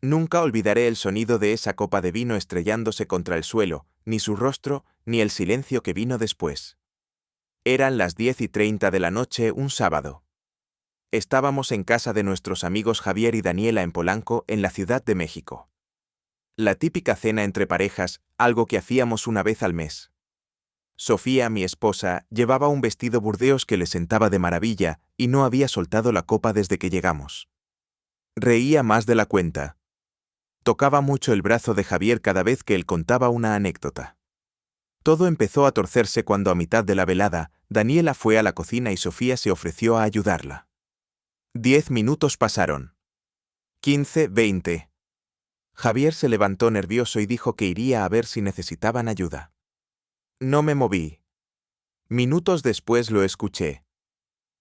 Nunca olvidaré el sonido de esa copa de vino estrellándose contra el suelo, ni su rostro, ni el silencio que vino después. Eran las 10:30 de la noche un sábado. Estábamos en casa de nuestros amigos Javier y Daniela en Polanco, en la Ciudad de México. La típica cena entre parejas, algo que hacíamos una vez al mes. Sofía, mi esposa, llevaba un vestido burdeos que le sentaba de maravilla y no había soltado la copa desde que llegamos. Reía más de la cuenta. Tocaba mucho el brazo de Javier cada vez que él contaba una anécdota. Todo empezó a torcerse cuando a mitad de la velada, Daniela fue a la cocina y Sofía se ofreció a ayudarla. 10 minutos pasaron. 15, 20. Javier se levantó nervioso y dijo que iría a ver si necesitaban ayuda. No me moví. Minutos después lo escuché.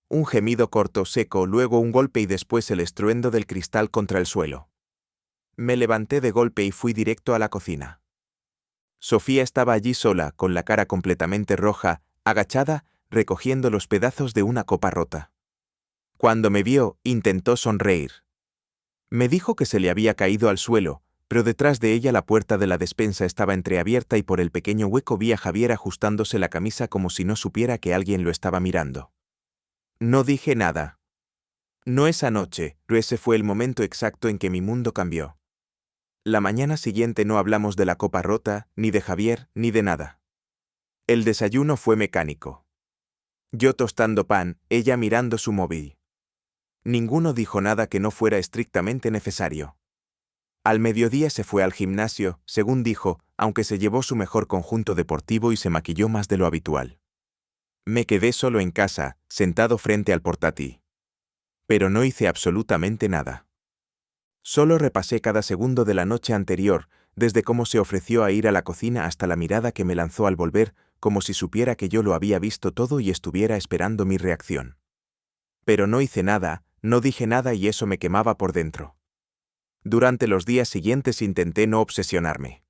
Un gemido corto, seco, luego un golpe y después el estruendo del cristal contra el suelo. Me levanté de golpe y fui directo a la cocina. Sofía estaba allí sola, con la cara completamente roja, agachada, recogiendo los pedazos de una copa rota. Cuando me vio, intentó sonreír. Me dijo que se le había caído al suelo, pero detrás de ella la puerta de la despensa estaba entreabierta y por el pequeño hueco vi a Javier ajustándose la camisa como si no supiera que alguien lo estaba mirando. No dije nada. No esa noche, pero ese fue el momento exacto en que mi mundo cambió. La mañana siguiente no hablamos de la copa rota, ni de Javier, ni de nada. El desayuno fue mecánico. Yo tostando pan, ella mirando su móvil. Ninguno dijo nada que no fuera estrictamente necesario. Al mediodía se fue al gimnasio, según dijo, aunque se llevó su mejor conjunto deportivo y se maquilló más de lo habitual. Me quedé solo en casa, sentado frente al portátil. Pero no hice absolutamente nada. Solo repasé cada segundo de la noche anterior, desde cómo se ofreció a ir a la cocina hasta la mirada que me lanzó al volver, como si supiera que yo lo había visto todo y estuviera esperando mi reacción. Pero no hice nada, no dije nada y eso me quemaba por dentro. Durante los días siguientes intenté no obsesionarme.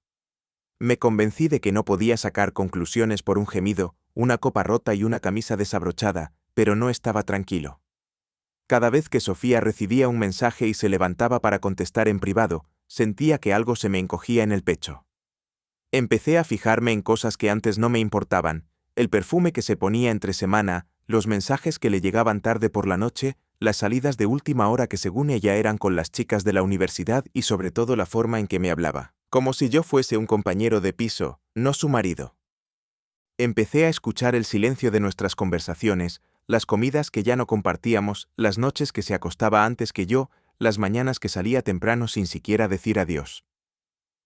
Me convencí de que no podía sacar conclusiones por un gemido, una copa rota y una camisa desabrochada, pero no estaba tranquilo. Cada vez que Sofía recibía un mensaje y se levantaba para contestar en privado, sentía que algo se me encogía en el pecho. Empecé a fijarme en cosas que antes no me importaban, el perfume que se ponía entre semana, los mensajes que le llegaban tarde por la noche, las salidas de última hora que según ella eran con las chicas de la universidad y sobre todo la forma en que me hablaba, como si yo fuese un compañero de piso, no su marido. Empecé a escuchar el silencio de nuestras conversaciones, las comidas que ya no compartíamos, las noches que se acostaba antes que yo, las mañanas que salía temprano sin siquiera decir adiós.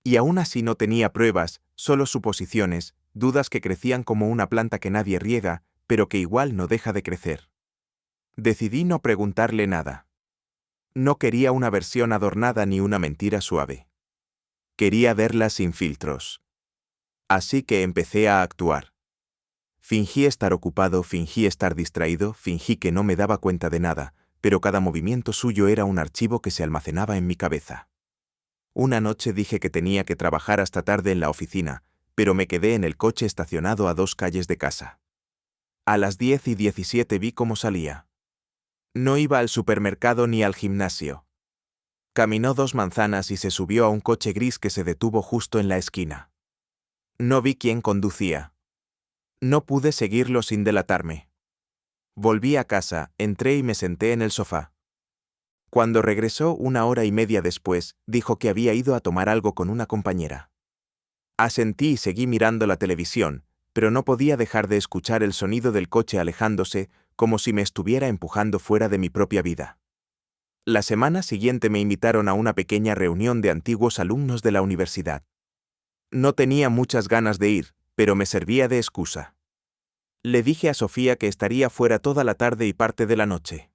Y aún así no tenía pruebas, solo suposiciones, dudas que crecían como una planta que nadie riega, pero que igual no deja de crecer. Decidí no preguntarle nada. No quería una versión adornada ni una mentira suave. Quería verla sin filtros. Así que empecé a actuar. Fingí estar ocupado, fingí estar distraído, fingí que no me daba cuenta de nada, pero cada movimiento suyo era un archivo que se almacenaba en mi cabeza. Una noche dije que tenía que trabajar hasta tarde en la oficina, pero me quedé en el coche estacionado a 2 calles de casa. A las 10:17 vi cómo salía. No iba al supermercado ni al gimnasio. Caminó 2 manzanas y se subió a un coche gris que se detuvo justo en la esquina. No vi quién conducía. No pude seguirlo sin delatarme. Volví a casa, entré y me senté en el sofá. Cuando regresó 1 hora y media después, dijo que había ido a tomar algo con una compañera. Asentí y seguí mirando la televisión, pero no podía dejar de escuchar el sonido del coche alejándose, como si me estuviera empujando fuera de mi propia vida. La semana siguiente me invitaron a una pequeña reunión de antiguos alumnos de la universidad. No tenía muchas ganas de ir, pero me servía de excusa. Le dije a Sofía que estaría fuera toda la tarde y parte de la noche.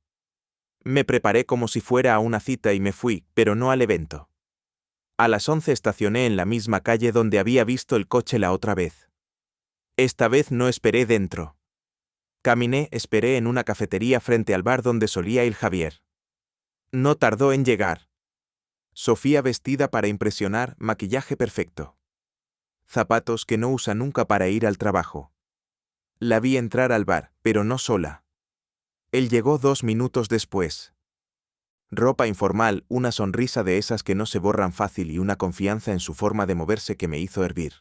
Me preparé como si fuera a una cita y me fui, pero no al evento. A las 11 estacioné en la misma calle donde había visto el coche la otra vez. Esta vez no esperé dentro. Caminé, esperé en una cafetería frente al bar donde solía ir Javier. No tardó en llegar. Sofía vestida para impresionar, maquillaje perfecto. Zapatos que no usa nunca para ir al trabajo. La vi entrar al bar, pero no sola. Él llegó 2 minutos después. ropa informal, una sonrisa de esas que no se borran fácil y una confianza en su forma de moverse que me hizo hervir.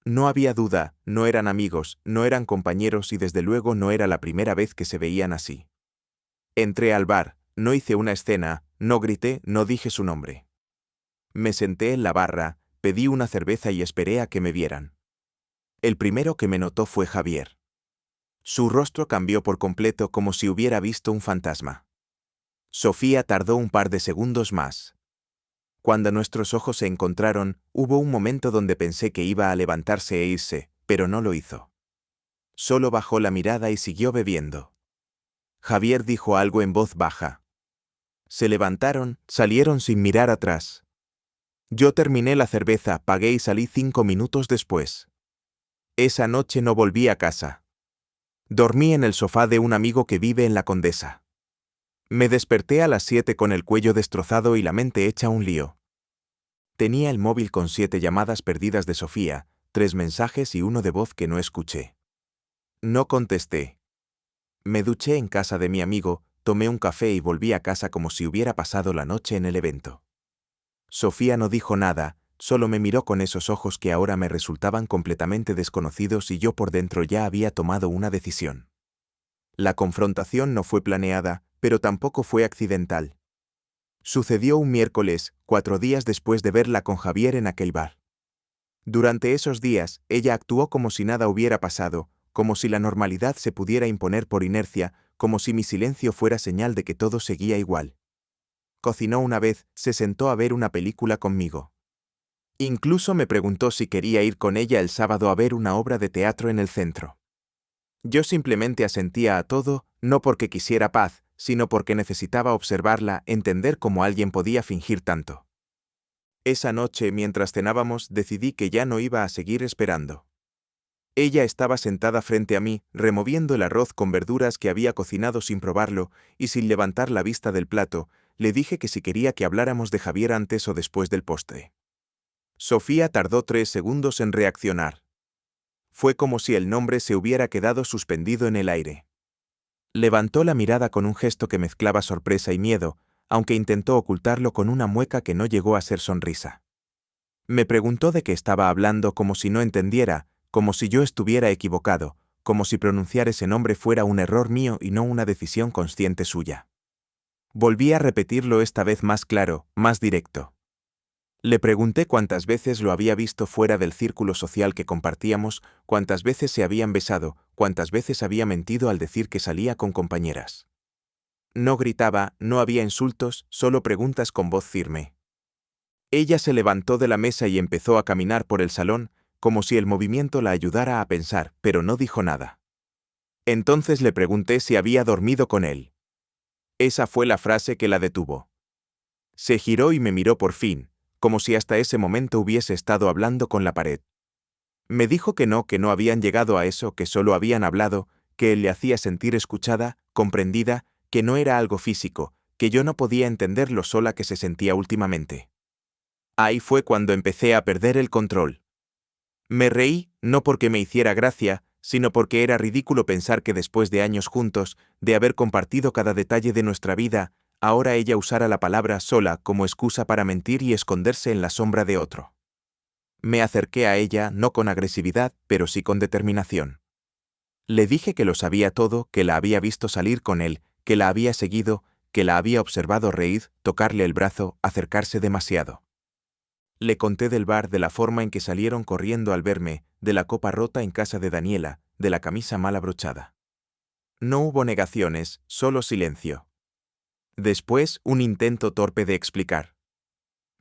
No había duda, no eran amigos, no eran compañeros y desde luego no era la primera vez que se veían así. Entré al bar, no hice una escena, no grité, no dije su nombre. Me senté en la barra, pedí una cerveza y esperé a que me vieran. El primero que me notó fue Javier. Su rostro cambió por completo como si hubiera visto un fantasma. Sofía tardó un par de segundos más. Cuando nuestros ojos se encontraron, hubo un momento donde pensé que iba a levantarse e irse, pero no lo hizo. Solo bajó la mirada y siguió bebiendo. Javier dijo algo en voz baja. Se levantaron, salieron sin mirar atrás. Yo terminé la cerveza, pagué y salí 5 minutos después. Esa noche no volví a casa. Dormí en el sofá de un amigo que vive en La Condesa. Me desperté a las 7 con el cuello destrozado y la mente hecha un lío. Tenía el móvil con 7 llamadas perdidas de Sofía, 3 mensajes y uno de voz que no escuché. No contesté. Me duché en casa de mi amigo, tomé un café y volví a casa como si hubiera pasado la noche en el evento. Sofía no dijo nada, solo me miró con esos ojos que ahora me resultaban completamente desconocidos y yo por dentro ya había tomado una decisión. La confrontación no fue planeada, pero tampoco fue accidental. Sucedió un miércoles, 4 días después de verla con Javier en aquel bar. Durante esos días, ella actuó como si nada hubiera pasado, como si la normalidad se pudiera imponer por inercia, como si mi silencio fuera señal de que todo seguía igual. Cocinó una vez, se sentó a ver una película conmigo. Incluso me preguntó si quería ir con ella el sábado a ver una obra de teatro en el centro. Yo simplemente asentía a todo, no porque quisiera paz, sino porque necesitaba observarla, entender cómo alguien podía fingir tanto. Esa noche, mientras cenábamos, decidí que ya no iba a seguir esperando. Ella estaba sentada frente a mí, removiendo el arroz con verduras que había cocinado sin probarlo, y sin levantar la vista del plato, le dije que si quería que habláramos de Javier antes o después del postre. Sofía tardó 3 segundos en reaccionar. Fue como si el nombre se hubiera quedado suspendido en el aire. Levantó la mirada con un gesto que mezclaba sorpresa y miedo, aunque intentó ocultarlo con una mueca que no llegó a ser sonrisa. Me preguntó de qué estaba hablando como si no entendiera, como si yo estuviera equivocado, como si pronunciar ese nombre fuera un error mío y no una decisión consciente suya. Volví a repetirlo esta vez más claro, más directo. Le pregunté cuántas veces lo había visto fuera del círculo social que compartíamos, cuántas veces se habían besado, cuántas veces había mentido al decir que salía con compañeras. No gritaba, no había insultos, solo preguntas con voz firme. Ella se levantó de la mesa y empezó a caminar por el salón, como si el movimiento la ayudara a pensar, pero no dijo nada. Entonces le pregunté si había dormido con él. Esa fue la frase que la detuvo. Se giró y me miró por fin, como si hasta ese momento hubiese estado hablando con la pared. Me dijo que no habían llegado a eso, que solo habían hablado, que él le hacía sentir escuchada, comprendida, que no era algo físico, que yo no podía entender lo sola que se sentía últimamente. Ahí fue cuando empecé a perder el control. Me reí, no porque me hiciera gracia, sino porque era ridículo pensar que después de años juntos, de haber compartido cada detalle de nuestra vida, ahora ella usara la palabra sola como excusa para mentir y esconderse en la sombra de otro. Me acerqué a ella, no con agresividad, pero sí con determinación. Le dije que lo sabía todo, que la había visto salir con él, que la había seguido, que la había observado reír, tocarle el brazo, acercarse demasiado. Le conté del bar, de la forma en que salieron corriendo al verme, de la copa rota en casa de Daniela, de la camisa mal abrochada. No hubo negaciones, solo silencio. Después, un intento torpe de explicar.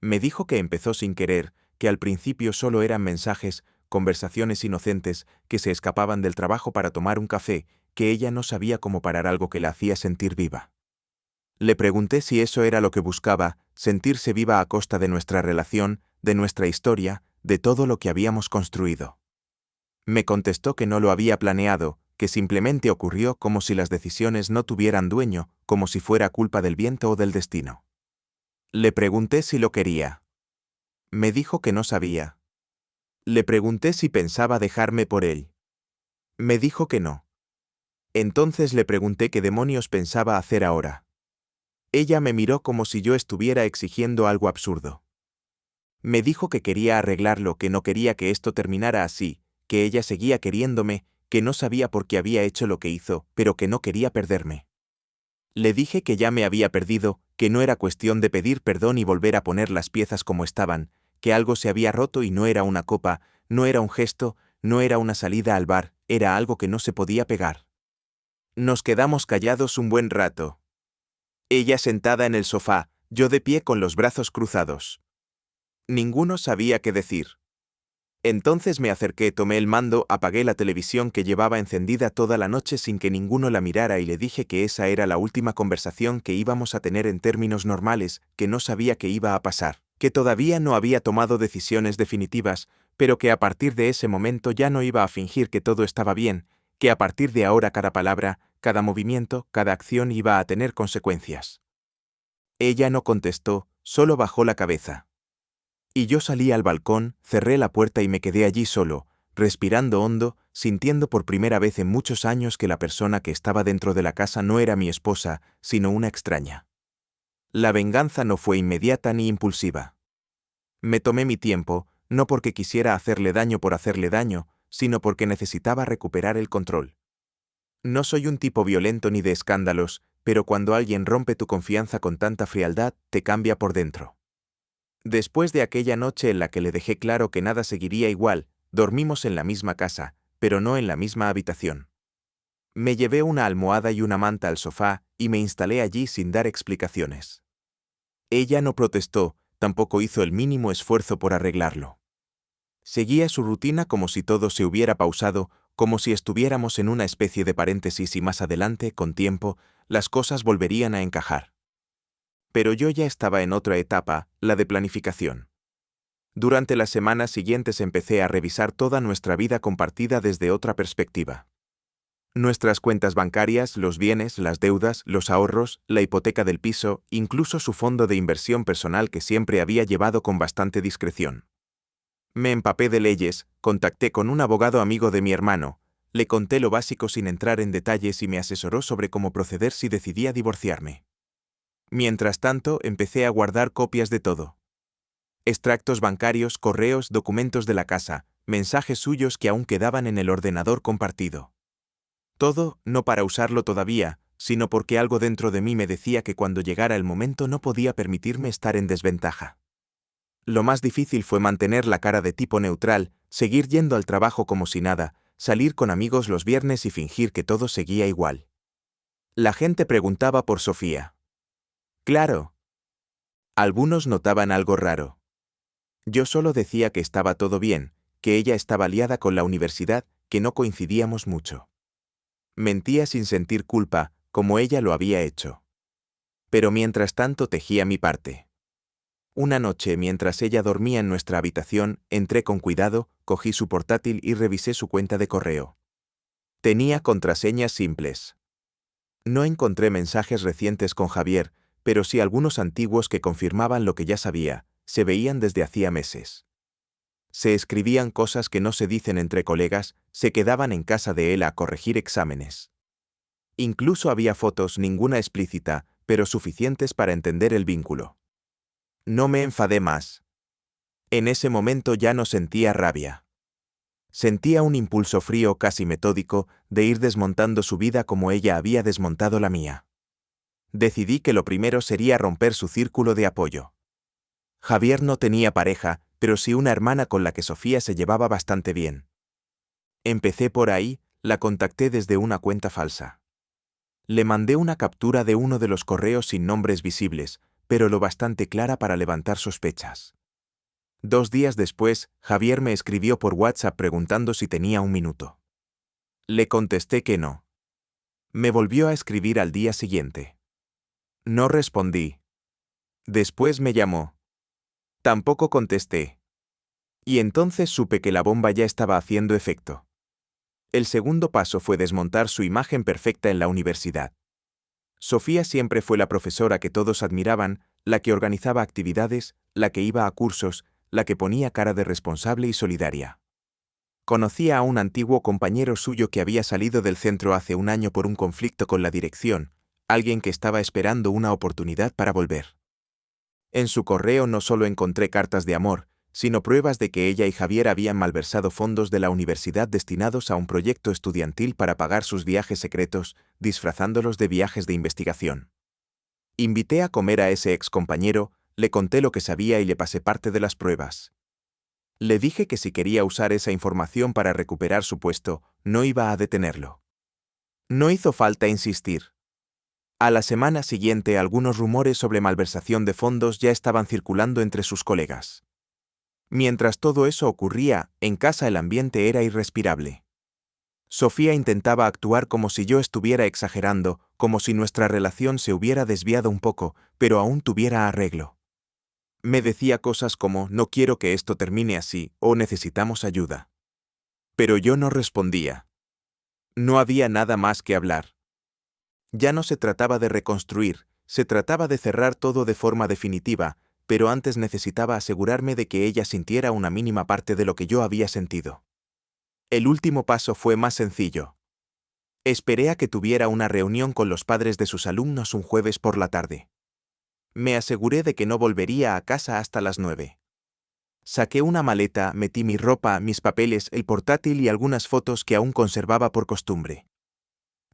Me dijo que empezó sin querer, que al principio solo eran mensajes, conversaciones inocentes, que se escapaban del trabajo para tomar un café, que ella no sabía cómo parar algo que la hacía sentir viva. Le pregunté si eso era lo que buscaba, sentirse viva a costa de nuestra relación, de nuestra historia, de todo lo que habíamos construido. Me contestó que no lo había planeado, que simplemente ocurrió como si las decisiones no tuvieran dueño, como si fuera culpa del viento o del destino. Le pregunté si lo quería. Me dijo que no sabía. Le pregunté si pensaba dejarme por él. Me dijo que no. Entonces le pregunté qué demonios pensaba hacer ahora. Ella me miró como si yo estuviera exigiendo algo absurdo. Me dijo que quería arreglarlo, que no quería que esto terminara así, que ella seguía queriéndome, que no sabía por qué había hecho lo que hizo, pero que no quería perderme. Le dije que ya me había perdido, que no era cuestión de pedir perdón y volver a poner las piezas como estaban, que algo se había roto y no era una copa, no era un gesto, no era una salida al bar, era algo que no se podía pegar. Nos quedamos callados un buen rato. Ella sentada en el sofá, yo de pie con los brazos cruzados. Ninguno sabía qué decir. Entonces me acerqué, tomé el mando, apagué la televisión que llevaba encendida toda la noche sin que ninguno la mirara y le dije que esa era la última conversación que íbamos a tener en términos normales, que no sabía qué iba a pasar, que todavía no había tomado decisiones definitivas, pero que a partir de ese momento ya no iba a fingir que todo estaba bien, que a partir de ahora cada palabra, cada movimiento, cada acción iba a tener consecuencias. Ella no contestó, solo bajó la cabeza. Y yo salí al balcón, cerré la puerta y me quedé allí solo, respirando hondo, sintiendo por primera vez en muchos años que la persona que estaba dentro de la casa no era mi esposa, sino una extraña. La venganza no fue inmediata ni impulsiva. Me tomé mi tiempo, no porque quisiera hacerle daño por hacerle daño, sino porque necesitaba recuperar el control. No soy un tipo violento ni de escándalos, pero cuando alguien rompe tu confianza con tanta frialdad, te cambia por dentro. Después de aquella noche en la que le dejé claro que nada seguiría igual, dormimos en la misma casa, pero no en la misma habitación. Me llevé una almohada y una manta al sofá y me instalé allí sin dar explicaciones. Ella no protestó, tampoco hizo el mínimo esfuerzo por arreglarlo. Seguía su rutina como si todo se hubiera pausado, como si estuviéramos en una especie de paréntesis y más adelante, con tiempo, las cosas volverían a encajar. Pero yo ya estaba en otra etapa, la de planificación. Durante las semanas siguientes empecé a revisar toda nuestra vida compartida desde otra perspectiva. Nuestras cuentas bancarias, los bienes, las deudas, los ahorros, la hipoteca del piso, incluso su fondo de inversión personal que siempre había llevado con bastante discreción. Me empapé de leyes, contacté con un abogado amigo de mi hermano, le conté lo básico sin entrar en detalles y me asesoró sobre cómo proceder si decidía divorciarme. Mientras tanto, empecé a guardar copias de todo. Extractos bancarios, correos, documentos de la casa, mensajes suyos que aún quedaban en el ordenador compartido. Todo, no para usarlo todavía, sino porque algo dentro de mí me decía que cuando llegara el momento no podía permitirme estar en desventaja. Lo más difícil fue mantener la cara de tipo neutral, seguir yendo al trabajo como si nada, salir con amigos los viernes y fingir que todo seguía igual. La gente preguntaba por Sofía. Claro. Algunos notaban algo raro. Yo solo decía que estaba todo bien, que ella estaba liada con la universidad, que no coincidíamos mucho. Mentía sin sentir culpa, como ella lo había hecho. Pero mientras tanto tejía mi parte. Una noche, mientras ella dormía en nuestra habitación, entré con cuidado, cogí su portátil y revisé su cuenta de correo. Tenía contraseñas simples. No encontré mensajes recientes con Javier, pero sí algunos antiguos que confirmaban lo que ya sabía, se veían desde hacía meses. Se escribían cosas que no se dicen entre colegas, se quedaban en casa de él a corregir exámenes. Incluso había fotos, ninguna explícita, pero suficientes para entender el vínculo. No me enfadé más. En ese momento ya no sentía rabia. Sentía un impulso frío casi metódico de ir desmontando su vida como ella había desmontado la mía. Decidí que lo primero sería romper su círculo de apoyo. Javier no tenía pareja, pero sí una hermana con la que Sofía se llevaba bastante bien. Empecé por ahí, la contacté desde una cuenta falsa. Le mandé una captura de uno de los correos sin nombres visibles, pero lo bastante clara para levantar sospechas. 2 días después, Javier me escribió por WhatsApp preguntando si tenía un minuto. Le contesté que no. Me volvió a escribir al día siguiente. No respondí. Después me llamó. Tampoco contesté. Y entonces supe que la bomba ya estaba haciendo efecto. El segundo paso fue desmontar su imagen perfecta en la universidad. Sofía siempre fue la profesora que todos admiraban, la que organizaba actividades, la que iba a cursos, la que ponía cara de responsable y solidaria. Conocía a un antiguo compañero suyo que había salido del centro hace un año por un conflicto con la dirección, alguien que estaba esperando una oportunidad para volver. En su correo no solo encontré cartas de amor, sino pruebas de que ella y Javier habían malversado fondos de la universidad destinados a un proyecto estudiantil para pagar sus viajes secretos, disfrazándolos de viajes de investigación. Invité a comer a ese excompañero, le conté lo que sabía y le pasé parte de las pruebas. Le dije que si quería usar esa información para recuperar su puesto, no iba a detenerlo. No hizo falta insistir. A la semana siguiente, algunos rumores sobre malversación de fondos ya estaban circulando entre sus colegas. Mientras todo eso ocurría, en casa el ambiente era irrespirable. Sofía intentaba actuar como si yo estuviera exagerando, como si nuestra relación se hubiera desviado un poco, pero aún tuviera arreglo. Me decía cosas como no quiero que esto termine así o necesitamos ayuda. Pero yo no respondía. No había nada más que hablar. Ya no se trataba de reconstruir, se trataba de cerrar todo de forma definitiva, pero antes necesitaba asegurarme de que ella sintiera una mínima parte de lo que yo había sentido. El último paso fue más sencillo. Esperé a que tuviera una reunión con los padres de sus alumnos un jueves por la tarde. Me aseguré de que no volvería a casa hasta las 9. Saqué una maleta, metí mi ropa, mis papeles, el portátil y algunas fotos que aún conservaba por costumbre.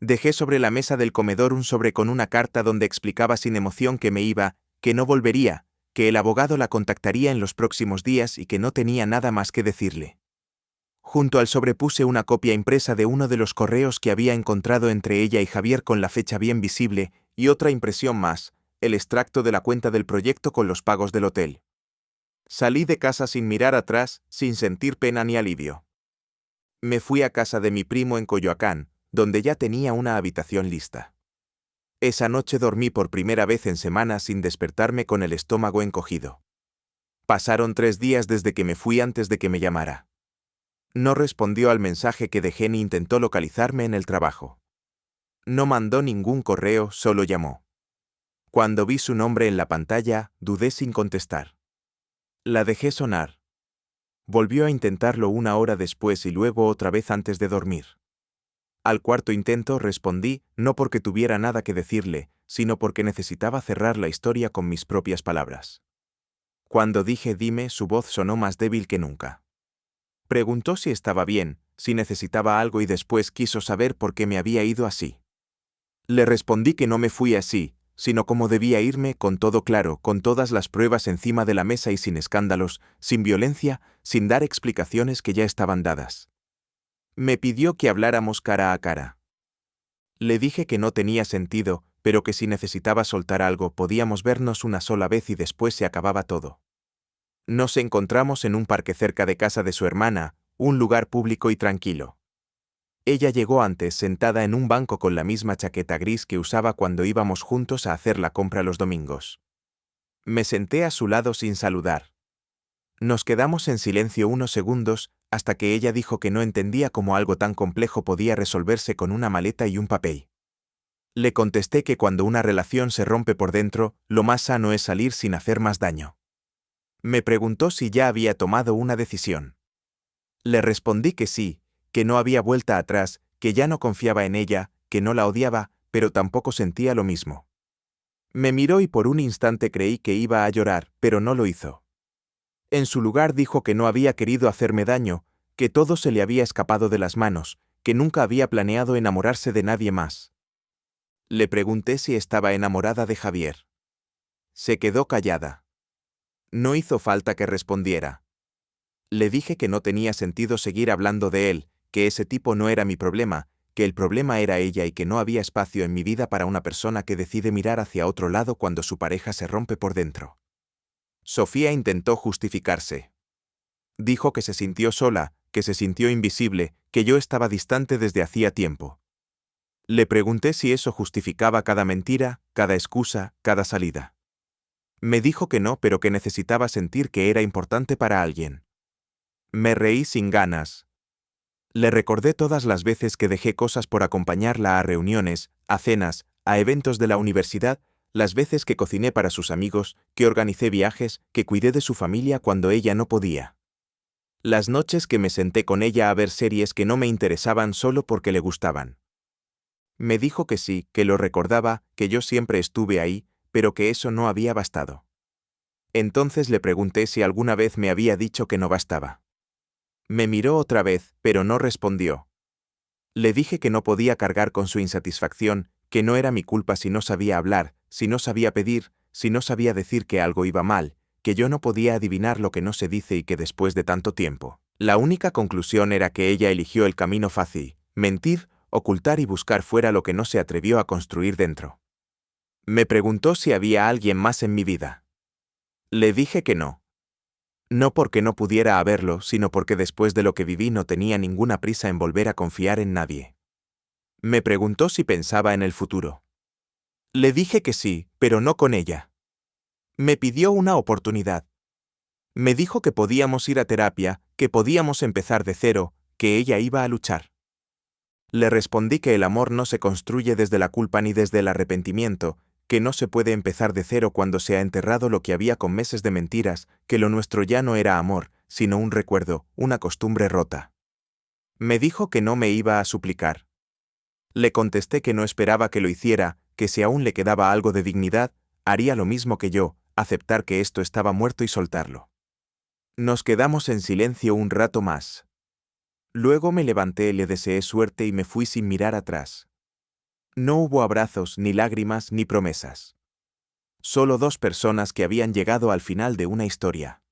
Dejé sobre la mesa del comedor un sobre con una carta donde explicaba sin emoción que me iba, que no volvería, que el abogado la contactaría en los próximos días y que no tenía nada más que decirle. Junto al sobre puse una copia impresa de uno de los correos que había encontrado entre ella y Javier con la fecha bien visible y otra impresión más, el extracto de la cuenta del proyecto con los pagos del hotel. Salí de casa sin mirar atrás, sin sentir pena ni alivio. Me fui a casa de mi primo en Coyoacán, donde ya tenía una habitación lista. Esa noche dormí por primera vez en semanas sin despertarme con el estómago encogido. Pasaron 3 días desde que me fui antes de que me llamara. No respondió al mensaje que dejé ni intentó localizarme en el trabajo. No mandó ningún correo, solo llamó. Cuando vi su nombre en la pantalla, dudé sin contestar. La dejé sonar. Volvió a intentarlo 1 hora después y luego otra vez antes de dormir. Al cuarto intento respondí, no porque tuviera nada que decirle, sino porque necesitaba cerrar la historia con mis propias palabras. Cuando dije dime, su voz sonó más débil que nunca. Preguntó si estaba bien, si necesitaba algo y después quiso saber por qué me había ido así. Le respondí que no me fui así, sino como debía irme, con todo claro, con todas las pruebas encima de la mesa y sin escándalos, sin violencia, sin dar explicaciones que ya estaban dadas. Me pidió que habláramos cara a cara. Le dije que no tenía sentido, pero que si necesitaba soltar algo podíamos vernos una sola vez y después se acababa todo. Nos encontramos en un parque cerca de casa de su hermana, un lugar público y tranquilo. Ella llegó antes sentada en un banco con la misma chaqueta gris que usaba cuando íbamos juntos a hacer la compra los domingos. Me senté a su lado sin saludar. Nos quedamos en silencio unos segundos, hasta que ella dijo que no entendía cómo algo tan complejo podía resolverse con una maleta y un papel. Le contesté que cuando una relación se rompe por dentro, lo más sano es salir sin hacer más daño. Me preguntó si ya había tomado una decisión. Le respondí que sí, que no había vuelta atrás, que ya no confiaba en ella, que no la odiaba, pero tampoco sentía lo mismo. Me miró y por un instante creí que iba a llorar, pero no lo hizo. En su lugar dijo que no había querido hacerme daño, que todo se le había escapado de las manos, que nunca había planeado enamorarse de nadie más. Le pregunté si estaba enamorada de Javier. Se quedó callada. No hizo falta que respondiera. Le dije que no tenía sentido seguir hablando de él, que ese tipo no era mi problema, que el problema era ella y que no había espacio en mi vida para una persona que decide mirar hacia otro lado cuando su pareja se rompe por dentro. Sofía intentó justificarse. Dijo que se sintió sola, que se sintió invisible, que yo estaba distante desde hacía tiempo. Le pregunté si eso justificaba cada mentira, cada excusa, cada salida. Me dijo que no, pero que necesitaba sentir que era importante para alguien. Me reí sin ganas. Le recordé todas las veces que dejé cosas por acompañarla a reuniones, a cenas, a eventos de la universidad, las veces que cociné para sus amigos, que organicé viajes, que cuidé de su familia cuando ella no podía. Las noches que me senté con ella a ver series que no me interesaban solo porque le gustaban. Me dijo que sí, que lo recordaba, que yo siempre estuve ahí, pero que eso no había bastado. Entonces le pregunté si alguna vez me había dicho que no bastaba. Me miró otra vez, pero no respondió. Le dije que no podía cargar con su insatisfacción, que no era mi culpa si no sabía hablar, si no sabía pedir, si no sabía decir que algo iba mal, que yo no podía adivinar lo que no se dice y que después de tanto tiempo, la única conclusión era que ella eligió el camino fácil, mentir, ocultar y buscar fuera lo que no se atrevió a construir dentro. Me preguntó si había alguien más en mi vida. Le dije que no. No porque no pudiera haberlo, sino porque después de lo que viví no tenía ninguna prisa en volver a confiar en nadie. Me preguntó si pensaba en el futuro. Le dije que sí, pero no con ella. Me pidió una oportunidad. Me dijo que podíamos ir a terapia, que podíamos empezar de cero, que ella iba a luchar. Le respondí que el amor no se construye desde la culpa ni desde el arrepentimiento, que no se puede empezar de cero cuando se ha enterrado lo que había con meses de mentiras, que lo nuestro ya no era amor, sino un recuerdo, una costumbre rota. Me dijo que no me iba a suplicar. Le contesté que no esperaba que lo hiciera, que si aún le quedaba algo de dignidad, haría lo mismo que yo, aceptar que esto estaba muerto y soltarlo. Nos quedamos en silencio un rato más. Luego me levanté, le deseé suerte y me fui sin mirar atrás. No hubo abrazos, ni lágrimas, ni promesas. Solo dos personas que habían llegado al final de una historia.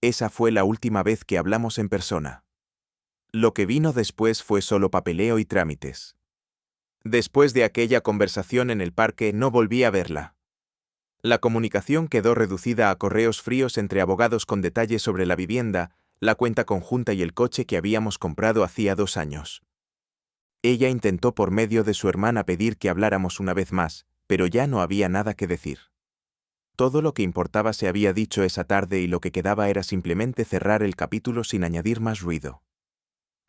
Esa fue la última vez que hablamos en persona. Lo que vino después fue solo papeleo y trámites. Después de aquella conversación en el parque no volví a verla. La comunicación quedó reducida a correos fríos entre abogados con detalles sobre la vivienda, la cuenta conjunta y el coche que habíamos comprado hacía 2 años. Ella intentó por medio de su hermana pedir que habláramos una vez más, pero ya no había nada que decir. Todo lo que importaba se había dicho esa tarde y lo que quedaba era simplemente cerrar el capítulo sin añadir más ruido.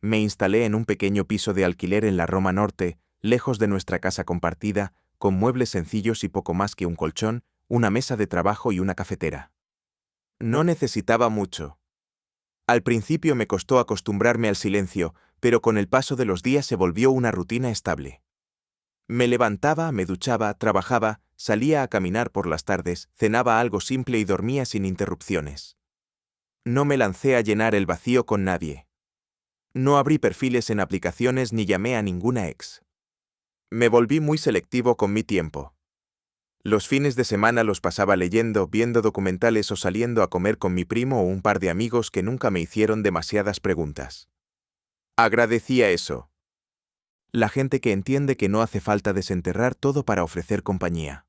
Me instalé en un pequeño piso de alquiler en la Roma Norte, lejos de nuestra casa compartida, con muebles sencillos y poco más que un colchón, una mesa de trabajo y una cafetera. No necesitaba mucho. Al principio me costó acostumbrarme al silencio, pero con el paso de los días se volvió una rutina estable. Me levantaba, me duchaba, trabajaba, salía a caminar por las tardes, cenaba algo simple y dormía sin interrupciones. No me lancé a llenar el vacío con nadie. No abrí perfiles en aplicaciones ni llamé a ninguna ex. Me volví muy selectivo con mi tiempo. Los fines de semana los pasaba leyendo, viendo documentales o saliendo a comer con mi primo o un par de amigos que nunca me hicieron demasiadas preguntas. Agradecía eso. La gente que entiende que no hace falta desenterrar todo para ofrecer compañía.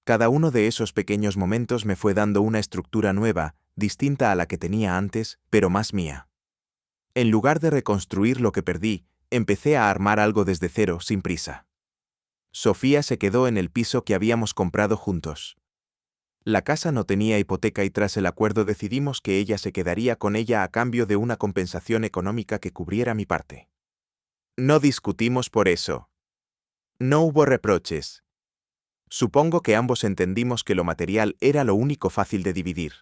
Cada uno de esos pequeños momentos me fue dando una estructura nueva, distinta a la que tenía antes, pero más mía. En lugar de reconstruir lo que perdí, empecé a armar algo desde cero, sin prisa. Sofía se quedó en el piso que habíamos comprado juntos. La casa no tenía hipoteca y tras el acuerdo decidimos que ella se quedaría con ella a cambio de una compensación económica que cubriera mi parte. No discutimos por eso. No hubo reproches. Supongo que ambos entendimos que lo material era lo único fácil de dividir.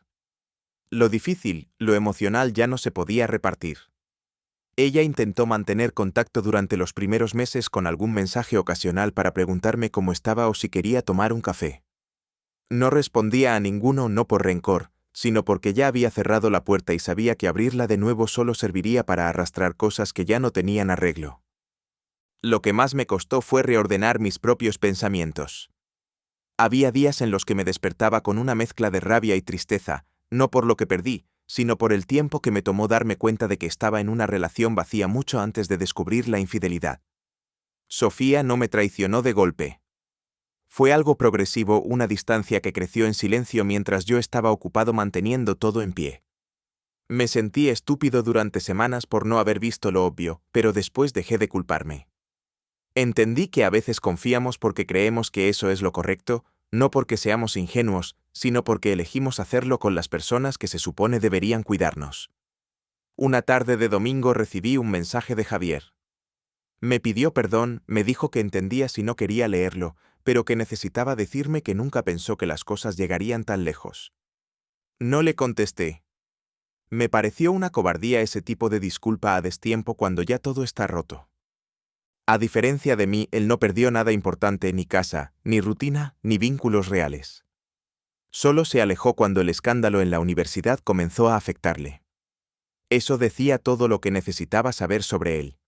Lo difícil, lo emocional ya no se podía repartir. Ella intentó mantener contacto durante los primeros meses con algún mensaje ocasional para preguntarme cómo estaba o si quería tomar un café. No respondía a ninguno no por rencor, sino porque ya había cerrado la puerta y sabía que abrirla de nuevo solo serviría para arrastrar cosas que ya no tenían arreglo. Lo que más me costó fue reordenar mis propios pensamientos. Había días en los que me despertaba con una mezcla de rabia y tristeza, no por lo que perdí, sino por el tiempo que me tomó darme cuenta de que estaba en una relación vacía mucho antes de descubrir la infidelidad. Sofía no me traicionó de golpe. Fue algo progresivo, una distancia que creció en silencio mientras yo estaba ocupado manteniendo todo en pie. Me sentí estúpido durante semanas por no haber visto lo obvio, pero después dejé de culparme. Entendí que a veces confiamos porque creemos que eso es lo correcto, no porque seamos ingenuos, sino porque elegimos hacerlo con las personas que se supone deberían cuidarnos. Una tarde de domingo recibí un mensaje de Javier. Me pidió perdón, me dijo que entendía si no quería leerlo, pero que necesitaba decirme que nunca pensó que las cosas llegarían tan lejos. No le contesté. Me pareció una cobardía ese tipo de disculpa a destiempo cuando ya todo está roto. A diferencia de mí, él no perdió nada importante, ni casa, ni rutina, ni vínculos reales. Solo se alejó cuando el escándalo en la universidad comenzó a afectarle. Eso decía todo lo que necesitaba saber sobre él.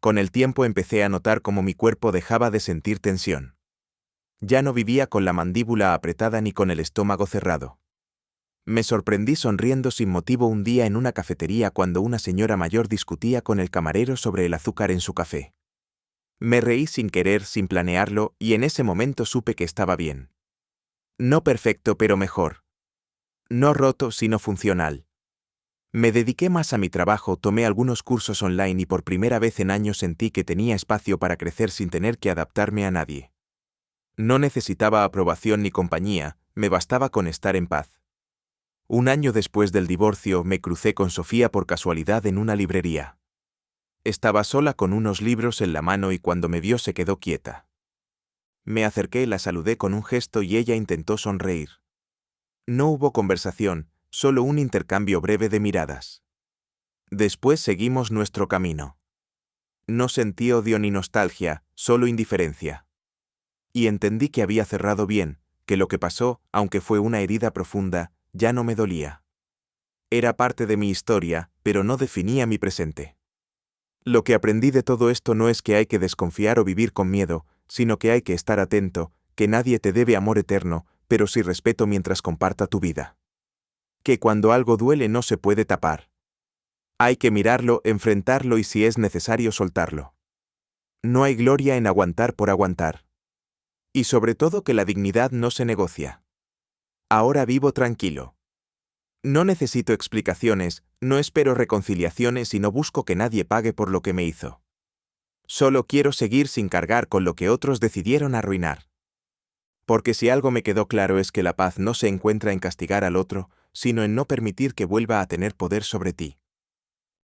Con el tiempo empecé a notar cómo mi cuerpo dejaba de sentir tensión. Ya no vivía con la mandíbula apretada ni con el estómago cerrado. Me sorprendí sonriendo sin motivo un día en una cafetería cuando una señora mayor discutía con el camarero sobre el azúcar en su café. Me reí sin querer, sin planearlo, y en ese momento supe que estaba bien. No perfecto, pero mejor. No roto, sino funcional. Me dediqué más a mi trabajo, tomé algunos cursos online y por primera vez en años sentí que tenía espacio para crecer sin tener que adaptarme a nadie. No necesitaba aprobación ni compañía, me bastaba con estar en paz. Un año después del divorcio me crucé con Sofía por casualidad en una librería. Estaba sola con unos libros en la mano y cuando me vio se quedó quieta. Me acerqué, la saludé con un gesto y ella intentó sonreír. No hubo conversación, solo un intercambio breve de miradas. Después seguimos nuestro camino. No sentí odio ni nostalgia, solo indiferencia. Y entendí que había cerrado bien, que lo que pasó, aunque fue una herida profunda, ya no me dolía. Era parte de mi historia, pero no definía mi presente. Lo que aprendí de todo esto no es que hay que desconfiar o vivir con miedo, sino que hay que estar atento, que nadie te debe amor eterno, pero sí respeto mientras comparta tu vida. Que cuando algo duele no se puede tapar. Hay que mirarlo, enfrentarlo y si es necesario soltarlo. No hay gloria en aguantar por aguantar. Y sobre todo que la dignidad no se negocia. Ahora vivo tranquilo. No necesito explicaciones, no espero reconciliaciones y no busco que nadie pague por lo que me hizo. Solo quiero seguir sin cargar con lo que otros decidieron arruinar. Porque si algo me quedó claro es que la paz no se encuentra en castigar al otro, sino en no permitir que vuelva a tener poder sobre ti.